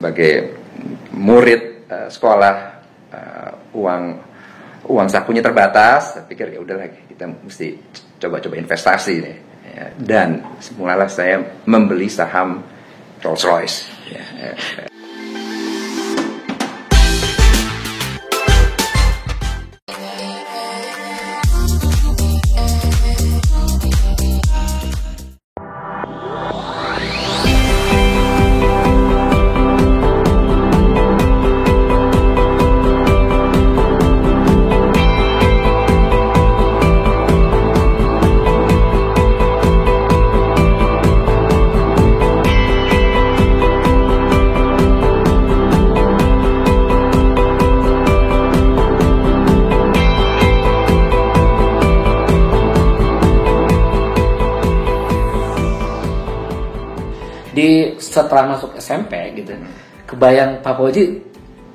sebagai murid sekolah, uang sakunya terbatas. Saya pikir ya udahlah, kita mesti coba-coba investasi nih. Ya, dan semulalah saya membeli saham Rolls-Royce. Ya. Setelah masuk SMP gitu, kebayang Pak Fauzi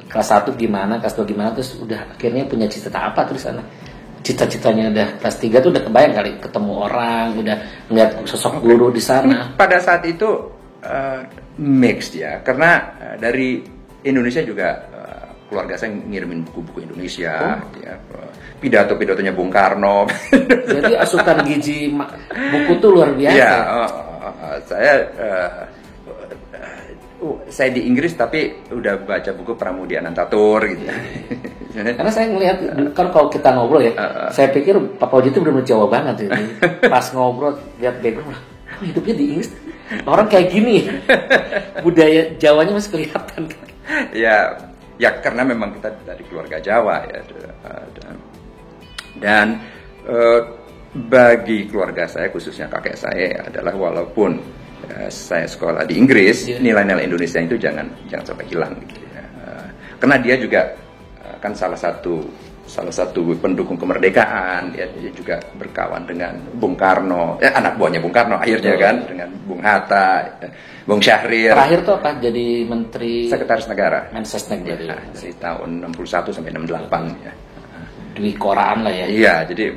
kelas 1 gimana, kelas 2 gimana, terus udah akhirnya punya cita-cita apa terus sana? Cita-citanya udah kelas 3 tuh udah kebayang kali ketemu orang, udah ngeliat sosok guru di sana. Pada saat itu mixed ya, karena dari Indonesia juga keluarga saya ngirimin buku-buku Indonesia, ya, pidato-pidatonya Bung Karno. Jadi asupan gizi buku tuh luar biasa. Ya, saya di Inggris tapi udah baca buku Pramudia Anantatur gitu. Karena saya ngelihat kan kalau kita ngobrol ya, saya pikir Pak Fauzi itu benar-benar Jawa banget gitu. Pas ngobrol lihat background, hidupnya di Inggris orang kayak gini. Budaya Jawanya masih kelihatan. Ya karena memang kita dari keluarga Jawa ya. Dan bagi keluarga saya, khususnya kakek saya adalah, walaupun saya sekolah di Inggris, nilai-nilai Indonesia itu jangan sampai hilang gitu ya. Karena dia juga kan salah satu pendukung kemerdekaan, dia juga berkawan dengan Bung Karno, anak buahnya Bung Karno akhirnya kan, dengan Bung Hatta, Bung Syahrir. Terakhir tuh apa? Jadi Menteri Sekretaris Negara. Mensesnek ya, dari tahun 61 sampai 68 ya. Dwi Koraan lah ya. Iya, jadi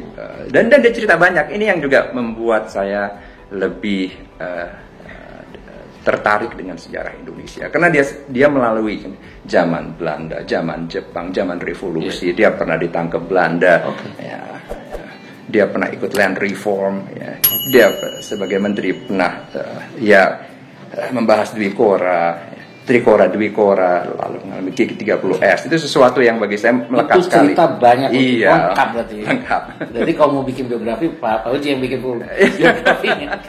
dan dia cerita banyak. Ini yang juga membuat saya lebih tertarik dengan sejarah Indonesia, karena dia melalui zaman Belanda, zaman Jepang, zaman revolusi. Dia pernah ditangkap Belanda, ya, dia pernah ikut land reform, ya. Dia sebagai menteri pernah membahas Trikora Dwikora, lalu mengalami G30S. Itu sesuatu yang bagi saya melekat itu sekali. Cerita banyak, lengkap berarti. Lengkap. Jadi kalau mau bikin biografi, Pak Fauzi yang bikin biografinya.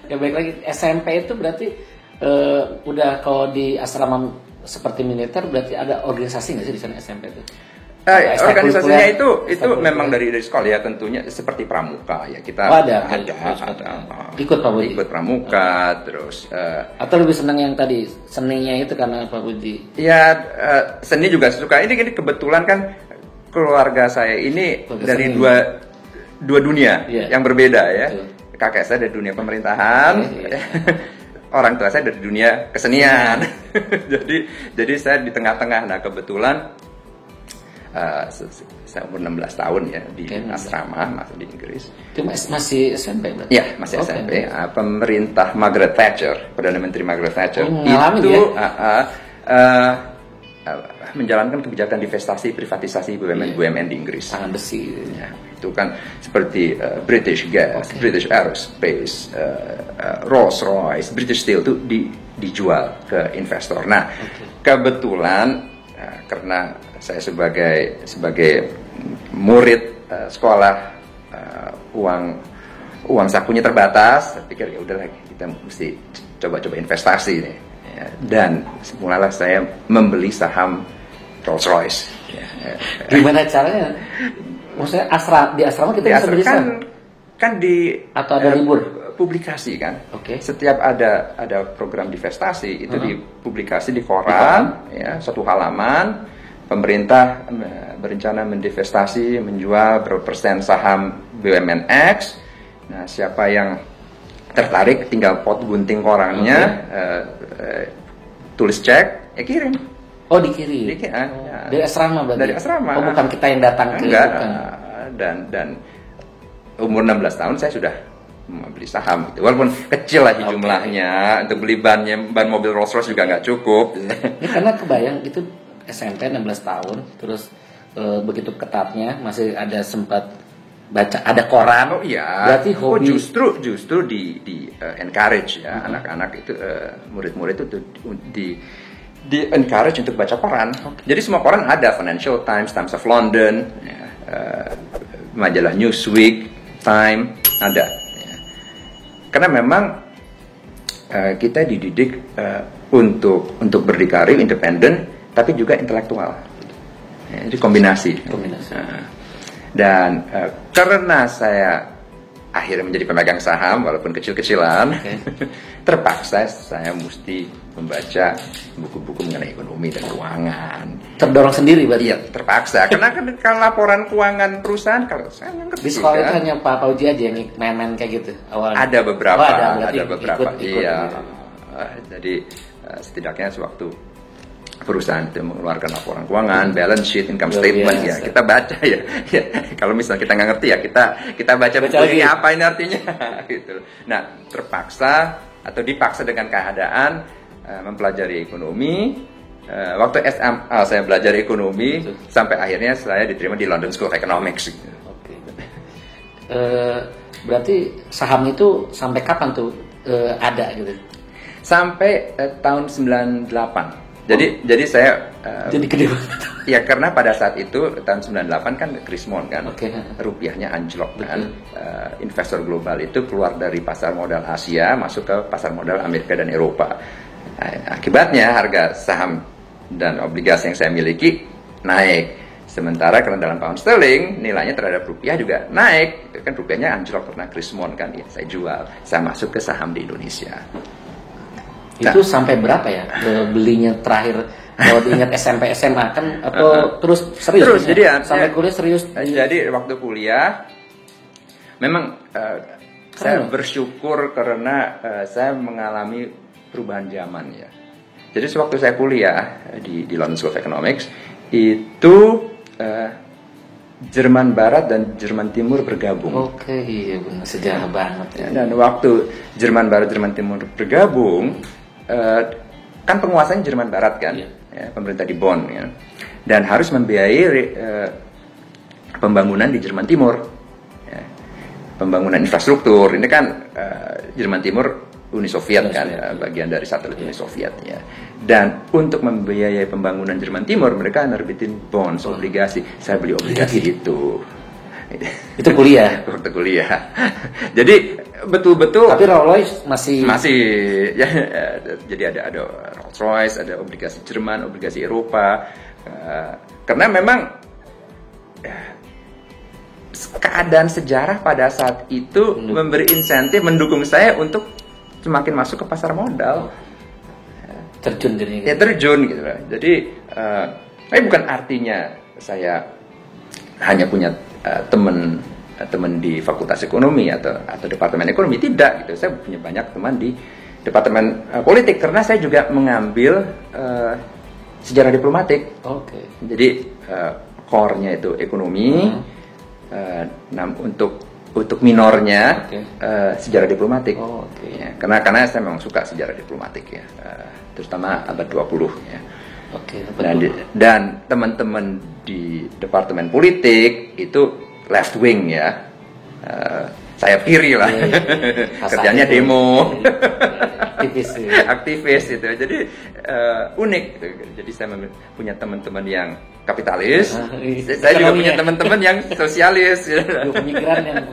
Ya baik lagi, SMP itu berarti udah kalau di asrama seperti militer berarti ada organisasi nggak sih di sana SMP itu? Organisasinya itu memang dari sekolah ya, tentunya seperti pramuka ya, kita ada. Ikut Pak Budi. Ikut pramuka terus. Atau lebih senang yang tadi seninya itu karena Pak Budi? Ya seni juga suka. Ini kebetulan kan keluarga saya ini dari dua dunia yang berbeda ya. Betul. Kakek saya dari dunia pemerintahan, orang tua saya dari dunia kesenian. jadi saya di tengah-tengah. Nah kebetulan saya umur 16 tahun ya di asrama, masih di Inggris. Itu masih SMP berarti? Ya, masih SMP. Pemerintah Margaret Thatcher, Perdana Menteri Margaret Thatcher itu menjalankan kebijakan divestasi privatisasi BUMN di Inggris. Tangan besi. Ya, itu kan seperti British Gas, British Aerospace, Rolls-Royce, British Steel itu dijual ke investor. Nah, kebetulan karena saya sebagai murid sekolah, uang sakunya terbatas, saya pikir ya udahlah, kita mesti coba-coba investasi nih. Ya, dan semulalah saya membeli saham Rolls-Royce. Gimana caranya? Maksudnya di asrama kita bisa beli saham? Kan atau ada libur? Publikasi kan. Setiap ada program divestasi itu dipublikasi di koran, ya, satu halaman. Pemerintah berencana mendivestasi, menjual berapa persen saham BUMN X. Nah, siapa yang tertarik tinggal gunting korannya, tulis cek, ya kirim. Oh, dikirim. Ya. Dari asrama berarti. Dari asrama. Oh, bukan kita yang datang ke. Enggak. Dan umur 16 tahun saya sudah membeli saham gitu. Walaupun kecil aja jumlahnya, untuk beli ban mobil Rolls Royce juga nggak cukup. Ini karena kebayang itu SMP 16 tahun, terus begitu ketatnya masih ada sempat baca, ada koran. Oh iya. Berarti hobi. Justru di encourage ya anak-anak itu murid-murid itu di encourage untuk baca koran. Jadi semua koran ada, Financial Times, Times of London, ya, majalah Newsweek, Time ada. Ya. Karena memang kita dididik untuk berdikari, independen, tapi juga intelektual. Ya, jadi kombinasi. Dan karena saya akhirnya menjadi pemegang saham walaupun kecil-kecilan, terpaksa saya mesti membaca buku-buku mengenai ekonomi dan keuangan. Terdorong sendiri berarti? Iya, terpaksa. Karena kan kalau laporan keuangan perusahaan, kalau saya nggak ngerti. Di sekolah itu hanya Pak Fauji aja yang main-main kayak gitu awalnya? Ada beberapa. Ada beberapa. Iya. Jadi setidaknya sewaktu perusahaan itu mengeluarkan laporan keuangan, balance sheet, income statement, ya kita baca ya. Kalau misalnya kita nggak ngerti ya kita baca ini apa ini artinya gitu. Nah, terpaksa atau dipaksa dengan keadaan mempelajari ekonomi. Waktu SMA saya belajar ekonomi sampai akhirnya saya diterima di London School of Economics. Oke. Berarti saham itu sampai kapan tuh ada gitu? Sampai tahun 98. Jadi saya jadi gede banget. Ya karena pada saat itu tahun 98 kan krismon kan, rupiahnya anjlok kan, investor global itu keluar dari pasar modal Asia masuk ke pasar modal Amerika dan Eropa. Akibatnya harga saham dan obligasi yang saya miliki naik. Sementara karena dalam pound sterling nilainya terhadap rupiah juga naik, itu kan rupiahnya anjlok karena krismon kan, ya saya jual, saya masuk ke saham di Indonesia. Itu sampai berapa ya belinya terakhir? Kalau diingat SMP SMA kan atau terus serius? Terus jadi ya, sampai kuliah serius. Jadi waktu kuliah memang saya bersyukur karena saya mengalami perubahan zaman ya. Jadi sewaktu saya kuliah di London School of Economics itu Jerman Barat dan Jerman Timur bergabung. Oke, iya benar, sejarah banget ya. Dan waktu Jerman Barat Jerman Timur bergabung, kan penguasanya Jerman Barat kan, ya, pemerintah di Bonn ya, dan harus membiayai pembangunan di Jerman Timur, ya, pembangunan infrastruktur. Ini kan Jerman Timur Uni Soviet kan, bagian dari satelit Uni Soviet ya. Dan untuk membiayai pembangunan Jerman Timur, mereka nerbitin bonds, obligasi. Saya beli obligasi itu. Itu kuliah. Waktu kuliah. Jadi betul-betul. Tapi Rolls Royce masih ya, jadi ada Rolls Royce, ada obligasi Jerman, obligasi Eropa. Karena memang keadaan sejarah pada saat itu memberi insentif, mendukung saya untuk semakin masuk ke pasar modal. Terjun jadi ya terjun gitu lah. Jadi tapi bukan artinya saya hanya punya teman di Fakultas Ekonomi atau Departemen Ekonomi, tidak gitu. Saya punya banyak teman di Departemen Politik karena saya juga mengambil sejarah diplomatik. Jadi core-nya itu ekonomi, untuk minornya sejarah diplomatik. Ya, karena saya memang suka sejarah diplomatik ya. Terutama abad 20 ya. Dan teman-teman di Departemen Politik itu left wing ya. Saya kiri lah. Kerjanya demo. Aktivis itu. Jadi unik. Jadi saya punya teman-teman yang kapitalis. Saya juga punya teman-teman yang sosialis. Pemikiran yang